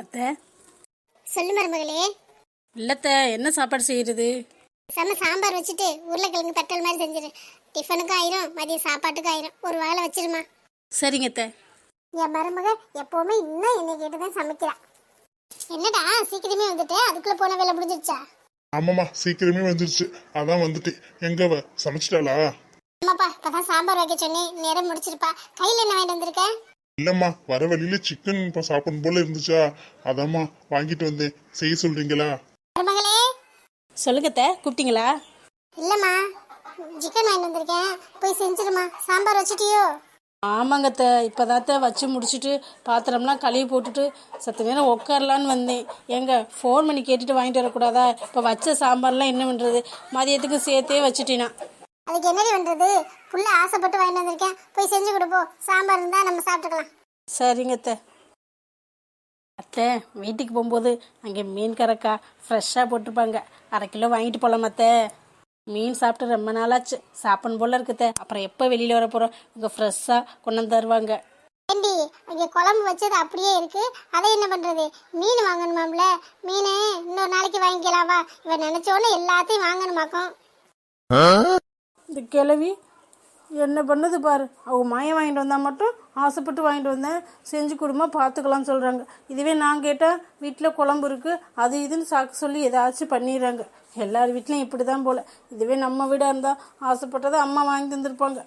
அத்தை. சொல்லு மருமகளே. இல்லத்த, என்ன சாப்பாடு செய்யறது? சாம்பார் வச்சுட்டு உருளைக்கிழங்கு தட்டல் மாதிரி செஞ்சிரு. டிஃபனுக்கும் ஆயிரும், மதியம் சாப்பாட்டுக்கும் ஆயிரும். ஒரு வேளை வச்சிருமா. சரிங்க அத்தை. என் மருமக எப்பவுமே இன்னும் என்னை கேட்டுதான் சமைக்கிறா. என்னடா சீக்கிரமே வந்துட்டு, அதுக்குள்ள போன வேலை முடிஞ்சிருச்சா? ஆமாம்மா, சீக்கிரமே வந்துருச்சு. அதான் வந்துட்டு. எங்கவ சமைச்சிட்டாளா? ஆமாப்பா, இப்பதான் சாம்பார் வைக்க சொன்னேன், நேரம் முடிச்சிருப்பா. கையில என்ன வாங்கிட்டு வந்திருக்க? இல்லம்மா, வர வழியில சிக்கன் இப்ப சாப்பிடணும் போல இருந்துச்சா, அதாம்மா வாங்கிட்டு வந்தேன். செய்ய சொல்றீங்களா? மருமகளே. சொல்லுங்க அத்தை, கூப்பிட்டீங்களா? இல்லம்மா, சிக்கன் வாங்கிட்டு வந்திருக்கேன், போய் செஞ்சிருமா. சாம்பார் வச்சிட்டியோ? ஆமாங்க அத்தை, இப்போதாத்த வச்சு முடிச்சுட்டு பாத்திரம்லாம் கழுவி போட்டுட்டு சத்து நேரம் உட்காரலான்னு வந்தேன். எங்க ஃபோன் பண்ணி கேட்டுட்டு வாங்கிட்டு வரக்கூடாதா? இப்போ வச்ச சாம்பார்லாம் என்ன பண்ணுறது? மதியத்துக்கு சேர்த்தே வச்சுட்டேனா. அதுக்கு என்னடி பண்றது? புள்ள ஆசைப்பட்டு வாங்கிட்டு வந்திருக்கேன், போய் செஞ்சு கொடுப்போம். சாம்பார் இருந்தா நம்ம சாப்பிட்டுக்கலாம். சரிங்க அத்தை. அத்தை, வீட்டுக்கு போகும்போது அங்கே மீன் கறக்கா ஃப்ரெஷ்ஷாக போட்டிருப்பாங்க, 1/2 கிலோ வாங்கிட்டு போகலாம் அத்தை. மீன் சாப்பிட்டு ரொம்ப நாளாச்சு, சாப்பிடணும் போல இருக்குத்த. அப்புறம் எப்போ வெளியில் வர போகிறோம்? இங்கே ஃப்ரெஷ்ஷாக கொண்டு வந்து தருவாங்க. ஏண்டி, அங்கே குழம்பு வச்சது அப்படியே இருக்கு, அதை என்ன பண்றது? மீன் வாங்கணுமாம்ல. மீன் இன்னொரு நாளைக்கு வாங்கிக்கலாவா? இவன் நினைச்சோன்னு எல்லாத்தையும் வாங்கணுமாக்கும். இந்த கிழவி என்ன பண்ணுது பாரு. அவங்க மாயம் வாங்கிட்டு வந்தால் மட்டும் ஆசைப்பட்டு வாங்கிட்டு வந்தேன், செஞ்சு கொடுமா பார்த்துக்கலாம்னு சொல்கிறாங்க. இதுவே நான் கேட்டால் வீட்டில் குழம்பு இருக்குது, அது இதுன்னு சாக்கு சொல்லி ஏதாச்சும் பண்ணிடுறாங்க. எல்லார் வீட்லையும் இப்படி தான் போல். இதுவே நம்ம வீடாக இருந்தால் ஆசைப்பட்டதை அம்மா வாங்கி தந்துருப்பாங்க.